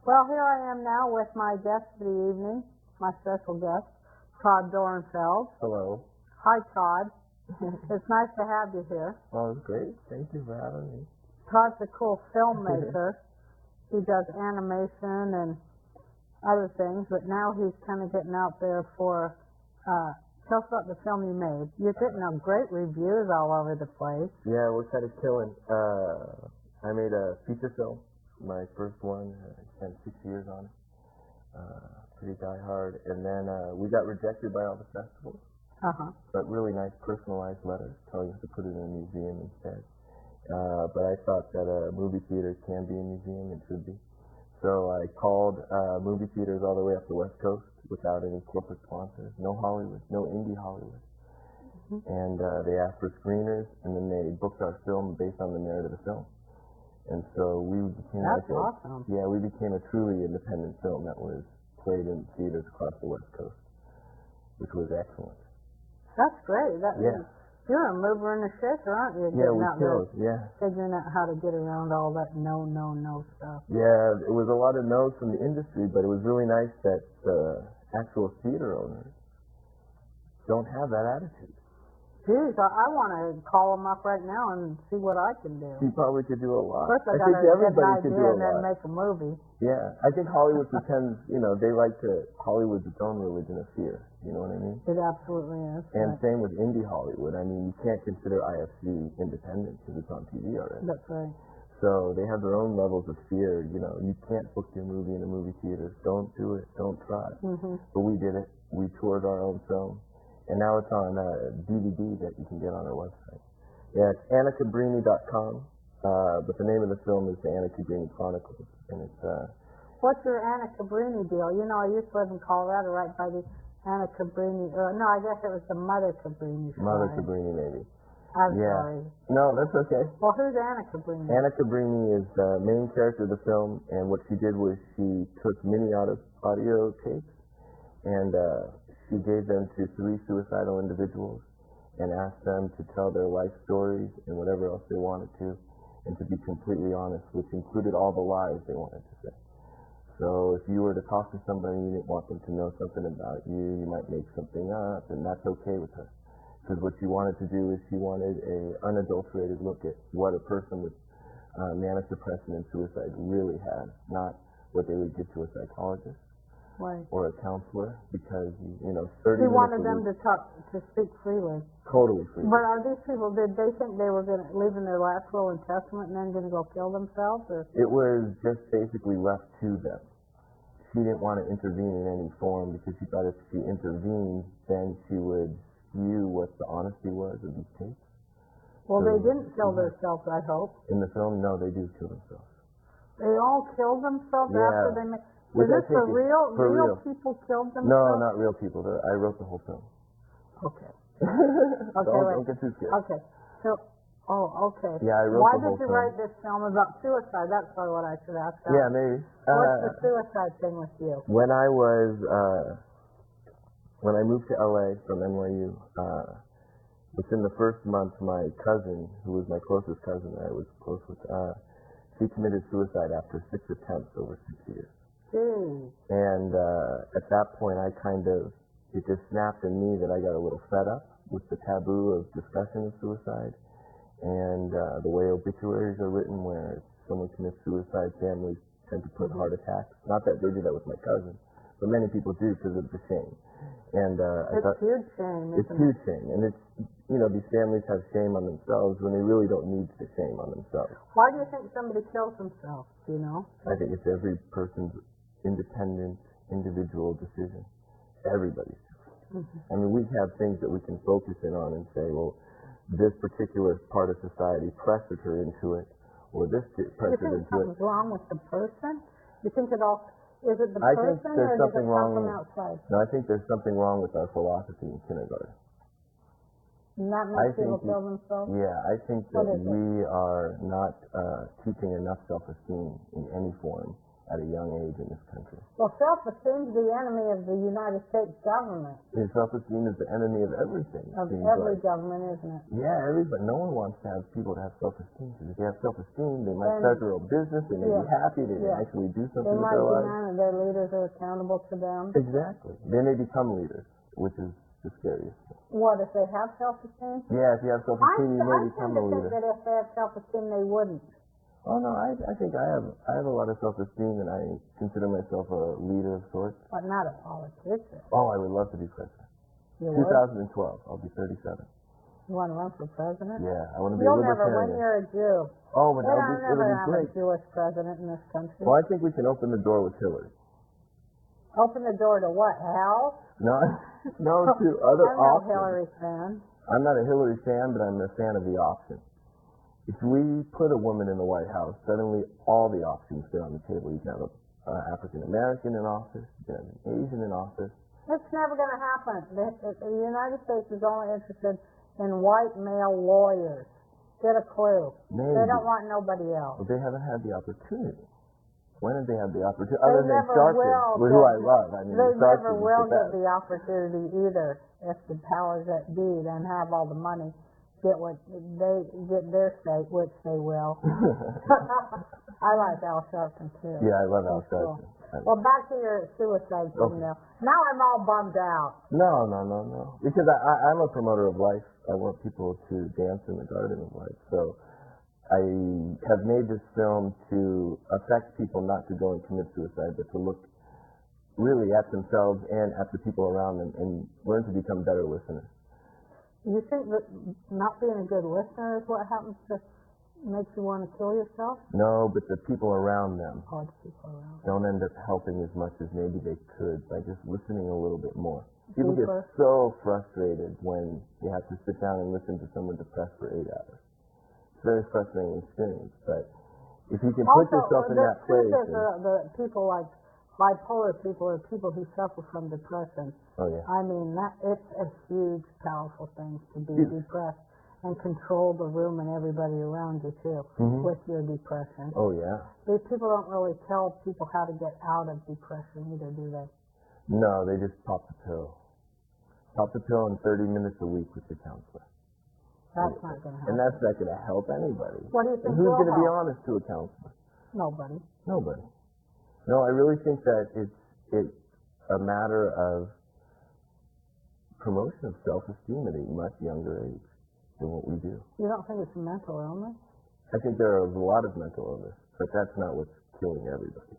Well, here I am now with my guest for the evening, my special guest, Tawd Dorenfeld. Hello. Hi, Tawd. It's nice to have you here. Oh, it's great. Thank you for having me. Tawd's a cool filmmaker. He does animation and other things, but now he's kind of getting out there for, tell us about the film you made. You're getting great reviews all over the place. Yeah, we're kind of killing. I made a feature film, my first one. I spent 6 years on it. Pretty die-hard. And then we got rejected by all the festivals. But really nice personalized letters telling us to put it in a museum instead. But I thought that a movie theater can be a museum and should be. So I called movie theaters all the way up the West Coast without any corporate sponsors, no Hollywood, no indie Hollywood. And they asked for screeners, and then they booked our film based on the merit of the film. And so we became awesome. Yeah, we became a truly independent film that was played in theaters across the West Coast, which was excellent. That's great. You're a mover and a shaker, aren't you? Yeah, we killed. Yeah. Figuring out how to get around all that no stuff. Yeah, it was a lot of no's from the industry, but it was really nice that the actual theater owners don't have that attitude. Geez, I want to call them up right now and see what I can do. You probably could do a lot. First, I think everybody could do a and lot. then make a movie. Yeah, I think Hollywood pretends, they like to, Hollywood's its own religion of fear. You know what I mean? It absolutely is. And same with indie Hollywood. I mean, you can't consider IFC independent because it's on TV already. That's right. So they have their own levels of fear. You can't book your movie in a movie theater. Don't do it. Don't try. But we did it. We toured our own film. And now it's on DVD that you can get on our website. Yeah, it's annacabrini.com. But the name of the film is the Anna Cabrini Chronicles. And it's... What's your Anna Cabrini deal? I used to live in Colorado right by the Anna Cabrini... no, I guess it was the Mother Cabrini. Mother Cabrini, maybe. I'm sorry. No, that's okay. Well, who's Anna Cabrini? Anna Cabrini is the main character of the film, and what she did was she took mini audio tapes, and she gave them to 3 suicidal individuals and asked them to tell their life stories and whatever else they wanted to, and to be completely honest, which included all the lies they wanted to say. So if you were to talk to somebody and you didn't want them to know something about you, you might make something up, and that's okay with her. Because what she wanted to do is she wanted an unadulterated look at what a person with manic depression and suicide really has, not what they would give to a psychologist. Right. Or a counselor, because 30 He wanted them to speak freely. Totally freely. But are these people? Did they think they were going to leave in their last will and testament and then going to go kill themselves? Or? It was just basically left to them. She didn't want to intervene in any form because she thought if she intervened, then she would skew what the honesty was of these tapes. Well, they didn't kill themselves, I hope. In the film, no, they do kill themselves. They all killed themselves after they made. Is this for real? Real People killed themselves? No, not real people. I wrote the whole film. Okay. Don't get too scared. Okay. So, okay. Yeah, I wrote Why the whole did you film. write this film about suicide? That's probably what I should ask. Yeah, maybe. What's the suicide thing with you? When I moved to LA from NYU, within the first month, my cousin, who was my closest cousin that I was close with, she committed suicide after 6 attempts over 6 years. And at that point, it just snapped in me that I got a little fed up with the taboo of discussion of suicide and the way obituaries are written, where someone commits suicide, families tend to put heart attacks. Not that they do that with my cousin, but many people do because of the shame. And I thought huge shame. It's huge shame, and it's these families have shame on themselves when they really don't need the shame on themselves. Why do you think somebody kills themselves? Do you know? I think it's every person's independent, individual decision. Everybody's. I mean, we have things that we can focus in on and say, well, this particular part of society pressured her into it, or this pressured into it. You think something's wrong with the person? You think it all? Is it the I person, think there's or something does it wrong. come from outside? No, I think there's something wrong with our philosophy in kindergarten. And that makes people kill themselves? Yeah, I think that we are not teaching enough self-esteem in any form at a young age in this country. Well, self-esteem is the enemy of the United States government. And self-esteem is the enemy of everything. Of every government, isn't it? Yeah, everybody. No one wants to have people to have self-esteem. Because if they have self-esteem, they might start their own business. They may be happy. They may actually do something with their lives. They might demand their leaders are accountable to them. Exactly. They may become leaders, which is the scariest thing. What, if they have self-esteem? Yeah, if you have self-esteem, you may become a leader. I tend to think that if they have self-esteem, they wouldn't. Oh no, I think I have a lot of self-esteem, and I consider myself a leader of sorts. But not a politician. Oh, I would love to be president. You 2012, I'll be 37. You want to run for president? Yeah, I want to be You'll a libertarian. never win. You're a Jew. Oh, but it'll be Have great. a Jewish president in this country. Well, I think we can open the door with Hillary. Open the door to what? Hell? No, no, to other I'm no options. Hillary fan. I'm not a Hillary fan, but I'm a fan of the option. If we put a woman in the White House, suddenly all the options sit on the table. You can have an African American in office, you can have an Asian in office. It's never going to happen. The United States is only interested in white male lawyers. Get a clue. Maybe. They don't want nobody else. But they haven't had the opportunity. When did they have the opportunity? Other than Sharpton, who I love. I mean, they never Sharpton will is get the opportunity either if the powers that be then have all the money. Get their state, which they will. I like Al Sharpton too. Yeah, I love Al Cool. Sharpton. Well, back to your suicide thing now. Now I'm all bummed out. No. Because I'm a promoter of life. I want people to dance in the garden of life. So I have made this film to affect people not to go and commit suicide, but to look really at themselves and at the people around them and learn to become better listeners. You think that not being a good listener is what happens to make you want to kill yourself? No, but the people around them Oh, the people around. don't end up helping as much as maybe they could by just listening a little bit more. People get Deeper. so frustrated when you have to sit down and listen to someone depressed for 8 hours. It's a very frustrating experience, but if you can put yourself in that place. The people like bipolar people are people who suffer from depression. Oh yeah. I mean, it's a huge, powerful thing to be depressed and control the room and everybody around you too with your depression. Oh yeah. These people don't really tell people how to get out of depression either, do they? No, they just pop the pill. Pop the pill in 30 minutes a week with your counselor. That's not going to help. And that's not going to help anybody. What do you think? And who's will going to be help? honest to a counselor? Nobody. Nobody. No, I really think that it's a matter of promotion of self-esteem at a much younger age than what we do. You don't think it's a mental illness? I think there are a lot of mental illness, but that's not what's killing everybody.